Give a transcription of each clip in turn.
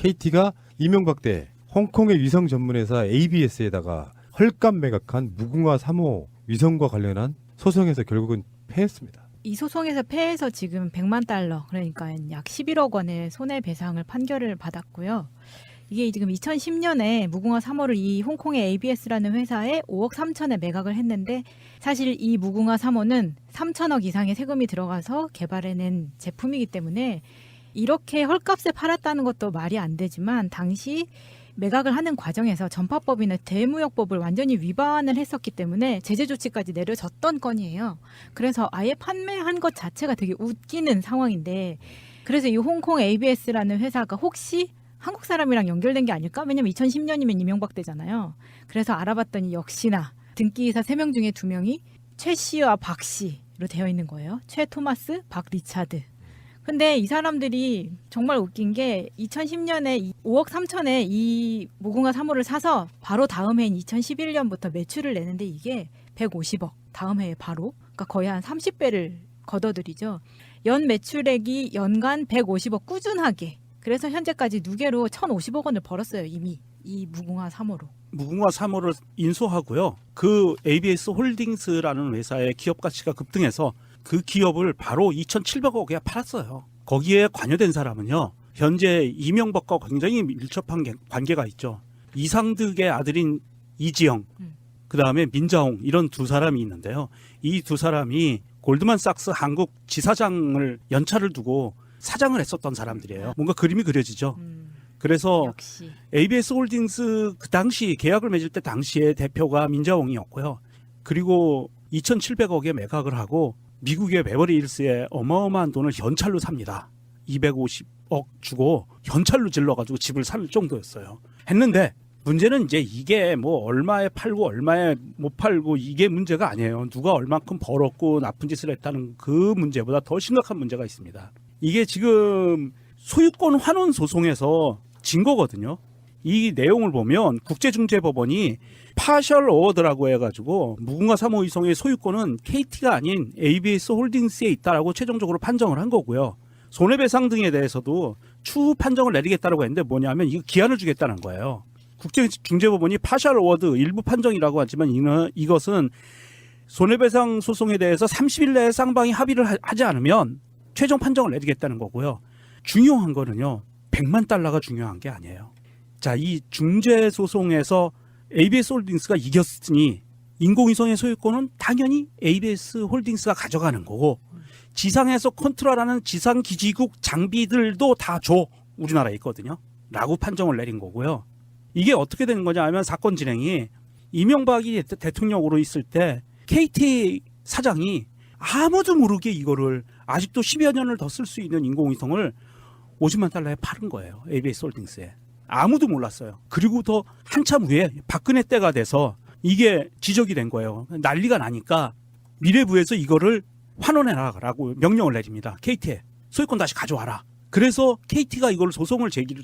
KT가 이명박 때 홍콩의 위성 전문회사 ABS에다가 헐값 매각한 무궁화 3호 위성과 관련한 소송에서 결국은 패했습니다. 이 소송에서 패해서 지금 100만 달러, 그러니까 약 11억 원의 손해배상을 판결을 받았고요. 이게 지금 2010년에 무궁화 3호를 이 홍콩의 ABS라는 회사에 5억 3천에 매각을 했는데, 사실 이 무궁화 3호는 3천억 이상의 세금이 들어가서 개발해낸 제품이기 때문에 이렇게 헐값에 팔았다는 것도 말이 안 되지만, 당시 매각을 하는 과정에서 전파법이나 대무역법을 완전히 위반을 했었기 때문에 제재 조치까지 내려졌던 건이에요. 그래서 아예 판매한 것 자체가 되게 웃기는 상황인데, 그래서 이 홍콩 ABS라는 회사가 혹시 한국 사람이랑 연결된 게 아닐까? 왜냐면 2010년이면 이명박 때잖아요. 그래서 알아봤더니 역시나 등기이사 3명 중에 2명이 최 씨와 박 씨로 되어 있는 거예요. 최 토마스, 박 리차드. 근데 이 사람들이 정말 웃긴 게 2010년에 5억 3천에 이 무궁화 3호를 사서 바로 다음 해인 2011년부터 매출을 내는데 이게 150억, 다음 해에 바로, 그러니까 거의 한 30배를 걷어들이죠. 연 매출액이 연간 150억 꾸준하게. 그래서 현재까지 누계로 1,050억 원을 벌었어요, 이미 이 무궁화 3호로. 무궁화 3호를 인수하고요. 그 ABS 홀딩스라는 회사의 기업 가치가 급등해서 그 기업을 바로 2,700억에 팔았어요. 거기에 관여된 사람은요, 현재 이명박과 굉장히 밀접한 관계가 있죠. 이상득의 아들인 이지영, 그 다음에 민자홍, 이런 두 사람이 있는데요. 이 두 사람이 골드만삭스 한국 지사장을 연차를 두고 사장을 했었던 사람들이에요. 뭔가 그림이 그려지죠. 그래서 역시. ABS 홀딩스 그 당시 계약을 맺을 때 당시에 대표가 민자홍이었고요. 그리고 2,700억에 매각을 하고 미국의 베버리 힐스에 어마어마한 돈을 현찰로 삽니다. 250억 주고 현찰로 질러가지고 집을 살 정도였어요. 했는데 문제는 이제 이게 뭐 얼마에 팔고 얼마에 못 팔고 이게 문제가 아니에요. 누가 얼만큼 벌었고 나쁜 짓을 했다는 그 문제보다 더 심각한 문제가 있습니다. 이게 지금 소유권 환원 소송에서 진 거거든요. 이 내용을 보면 국제중재법원이 파셜 어워드라고 해가지고 무궁화 3호 위성의 소유권은 KT가 아닌 ABS 홀딩스에 있다라고 최종적으로 판정을 한 거고요. 손해배상 등에 대해서도 추후 판정을 내리겠다라고 했는데 뭐냐면 이거 기한을 주겠다는 거예요. 국제중재법원이 파셜 어워드 일부 판정이라고 하지만 이것은 손해배상 소송에 대해서 30일 내에 쌍방이 합의를 하지 않으면 최종 판정을 내리겠다는 거고요. 중요한 거는요, 100만 달러가 중요한 게 아니에요. 자, 이 중재 소송에서 ABS 홀딩스가 이겼으니 인공위성의 소유권은 당연히 ABS 홀딩스가 가져가는 거고, 지상에서 컨트롤하는 지상기지국 장비들도 다 줘. 우리나라에 있거든요. 라고 판정을 내린 거고요. 이게 어떻게 되는 거냐 하면 사건 진행이 이명박이 대통령으로 있을 때 KT 사장이 아무도 모르게 이거를 아직도 10여 년을 더 쓸 수 있는 인공위성을 50만 달러에 파는 거예요. ABS 홀딩스에. 아무도 몰랐어요. 그리고 더 한참 후에 박근혜 때가 돼서 이게 지적이 된 거예요. 난리가 나니까 미래부에서 이거를 환원해라라고 명령을 내립니다. KT에 소유권 다시 가져와라. 그래서 KT가 이걸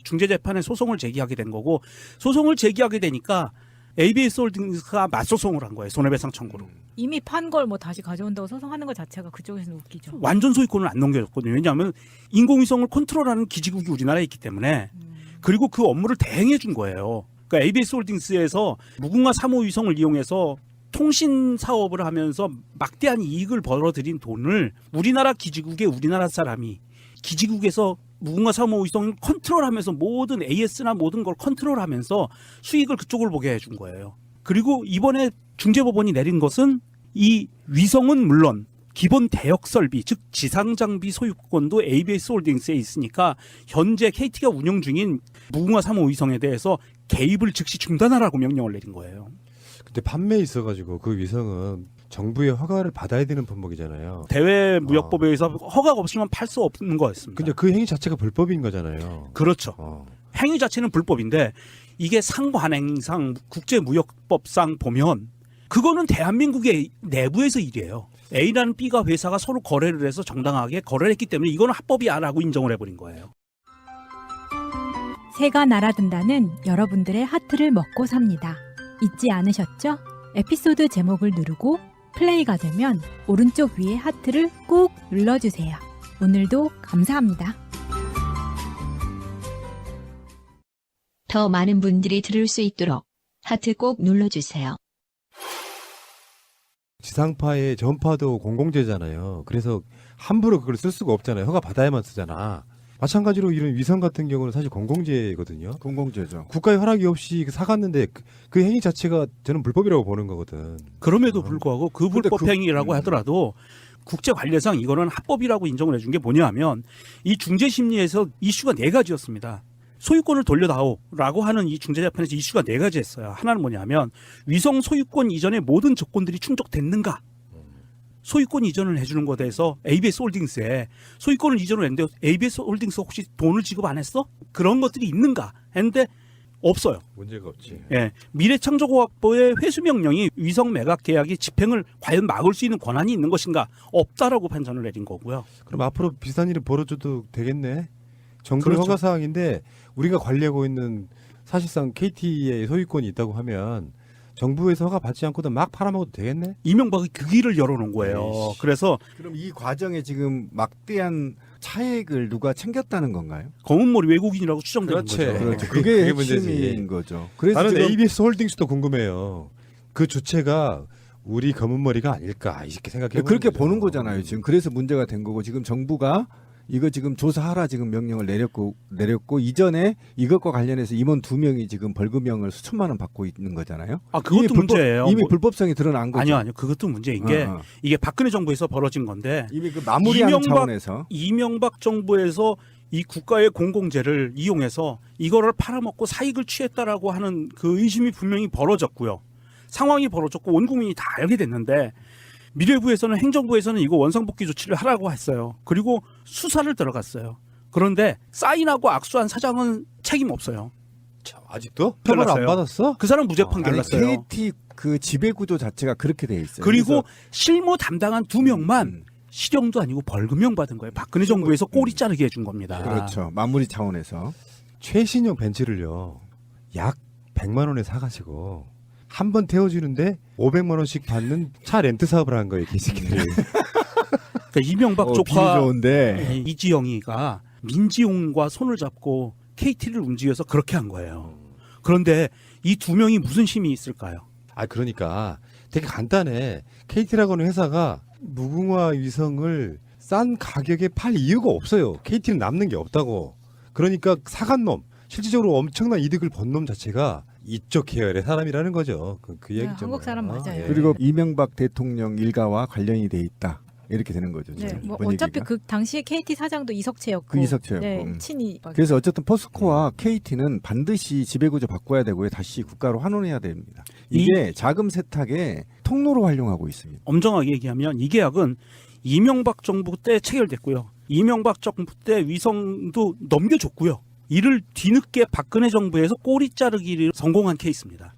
중재재판에 소송을 제기하게 된 거고, 소송을 제기하게 되니까 ABS 홀딩스가 맞소송을 한 거예요. 손해배상 청구로. 이미 판 걸 뭐 다시 가져온다고 소송하는 것 자체가 그쪽에서는 웃기죠. 완전 소유권을 안 넘겨줬거든요. 왜냐하면 인공위성을 컨트롤하는 기지국이 우리나라에 있기 때문에. 그리고 그 업무를 대행해 준 거예요. 그러니까 ABS 홀딩스에서 무궁화 3호 위성을 이용해서 통신 사업을 하면서 막대한 이익을 벌어들인 돈을 우리나라 기지국의 우리나라 사람이 기지국에서 무궁화 3호 위성을 컨트롤하면서 모든 AS나 모든 걸 컨트롤하면서 수익을 그쪽을 보게 해준 거예요. 그리고 이번에 중재법원이 내린 것은 이 위성은 물론 기본 대역 설비, 즉 지상 장비 소유권도 ABS 홀딩스에 있으니까 현재 KT가 운영 중인 무궁화 3호 위성에 대해서 개입을 즉시 중단하라고 명령을 내린 거예요. 근데 판매에 있어가지고 그 위성은 정부의 허가를 받아야 되는 품목이잖아요. 대외무역법에 의해서 허가가 없으면 팔 수 없는 거였습니다. 근데 그 행위 자체가 불법인 거잖아요. 그렇죠. 행위 자체는 불법인데 이게 상관행상 국제무역법상 보면 그거는 대한민국의 내부에서 일이에요. A라는 B가 회사가 서로 거래를 해서 정당하게 거래를 했기 때문에 이거는 합법이 아라고 인정을 해버린 거예요. 새가 날아든다는 여러분들의 하트를 먹고 삽니다. 잊지 않으셨죠? 에피소드 제목을 누르고 플레이가 되면 오른쪽 위에 하트를 꾹 눌러주세요. 오늘도 감사합니다. 더 많은 분들이 들을 수 있도록 하트 꼭 눌러주세요. 지상파의 전파도 공공재잖아요. 그래서 함부로 그걸 쓸 수가 없잖아요. 허가 받아야만 쓰잖아. 마찬가지로 이런 위성 같은 경우는 사실 공공재거든요. 공공재죠. 국가의 허락이 없이 사갔는데 그 행위 자체가 저는 불법이라고 보는 거거든. 그럼에도 불구하고 그 근데 불법 행위라고 하더라도 국제 관례상 이거는 합법이라고 인정을 해준 게 뭐냐면 이 중재 심리에서 이슈가 네 가지였습니다. 소유권을 돌려다오라고 하는 이 중재재판에서 이슈가 네 가지였어요. 하나는 뭐냐면 위성 소유권 이전의 모든 조건들이 충족됐는가? 소유권 이전을 해주는 것에 대해서 ABS 홀딩스에 소유권을 이전을 했는데 ABS 홀딩스 혹시 돈을 지급 안 했어? 그런 것들이 있는가? 했는데 없어요. 문제가 없지. 예, 미래창조과학부의 회수명령이 위성 매각 계약의 집행을 과연 막을 수 있는 권한이 있는 것인가? 없다라고 판단을 내린 거고요. 그럼 앞으로 비슷한 일이 벌어져도 되겠네. 정부의 그렇죠. 허가 사항인데 우리가 관리하고 있는 사실상 KT의 소유권이 있다고 하면 정부에서 허가 받지 않고도 막 팔아먹어도 되겠네. 이명박이 그 길을 열어놓은 거예요. 에이씨. 그래서 그럼 이 과정에 지금 막대한 차액을 누가 챙겼다는 건가요? 검은머리 외국인이라고 추정되는 그렇지. 거죠. 그렇죠. 그게 그게 문제지. 핵심인 거죠. 그래서 나는 지금 ABS 홀딩스도 궁금해요. 그 주체가 우리 검은 머리가 아닐까 이렇게 생각해. 그렇게 보는 거잖아요. 지금 그래서 문제가 된 거고 지금 정부가 이거 지금 조사하라 지금 명령을 내렸고 이전에 이것과 관련해서 임원 2명이 지금 벌금형을 수천만 원 받고 있는 거잖아요. 아, 그것도 문제예요. 이미 뭐- 불법성이 드러난 거죠. 아니요. 그것도 문제인 게 이게 박근혜 정부에서 벌어진 건데 이미 그 마무리하는 이명박- 차원에서 이명박 정부에서 이 국가의 공공재를 이용해서 이거를 팔아먹고 사익을 취했다라고 하는 그 의심이 분명히 벌어졌고요. 상황이 벌어졌고 온 국민이 다 알게 됐는데 미래부에서는 행정부에서는 이거 원상복귀 조치를 하라고 했어요. 그리고 수사를 들어갔어요. 그런데 사인하고 악수한 사장은 책임 없어요. 아직도 처벌 안 났어요. 받았어? 그 사람 무죄 판결 아니, 났어요. KT 그 지배 구조 자체가 그렇게 돼 있어요. 그리고 실무 담당한 2명만 음, 실형도 아니고 벌금형 받은 거예요. 박근혜 정부에서 꼬리 자르게 해준 겁니다. 그렇죠. 마무리 차원에서 최신형 벤츠를요 약 100만 원에 사가지고 한 번 태워주는데 500만 원씩 받는 차 렌트 사업을 한 거예요, 개새끼들이. 그러니까 이명박 비유 조카 좋은데 이지영이가 민지용과 손을 잡고 KT를 움직여서 그렇게 한 거예요. 그런데 이 2명이 무슨 힘이 있을까요? 아 그러니까 되게 간단해. KT라고 하는 회사가 무궁화 위성을 싼 가격에 팔 이유가 없어요. KT는 남는 게 없다고. 그러니까 사간 놈, 실질적으로 엄청난 이득을 번 놈 자체가 이쪽 계열의 사람이라는 거죠. 그 얘기죠. 한국 사람 맞아요. 그리고 이명박 대통령 일가와 관련이 돼 있다. 이렇게 되는 거죠. 네, 지금 뭐 이번 어차피 얘기가. 그 당시에 KT 사장도 이석채였고, 그 이석채였고. 네, 친이. 그래서 어쨌든 포스코와 KT는 반드시 지배구조 바꿔야 되고요. 다시 국가로 환원해야 됩니다. 이게 자금 세탁의 통로로 활용하고 있습니다. 엄정하게 얘기하면 이 계약은 이명박 정부 때 체결됐고요. 이명박 정부 때 위성도 넘겨줬고요. 이를 뒤늦게 박근혜 정부에서 꼬리 자르기를 성공한 케이스입니다.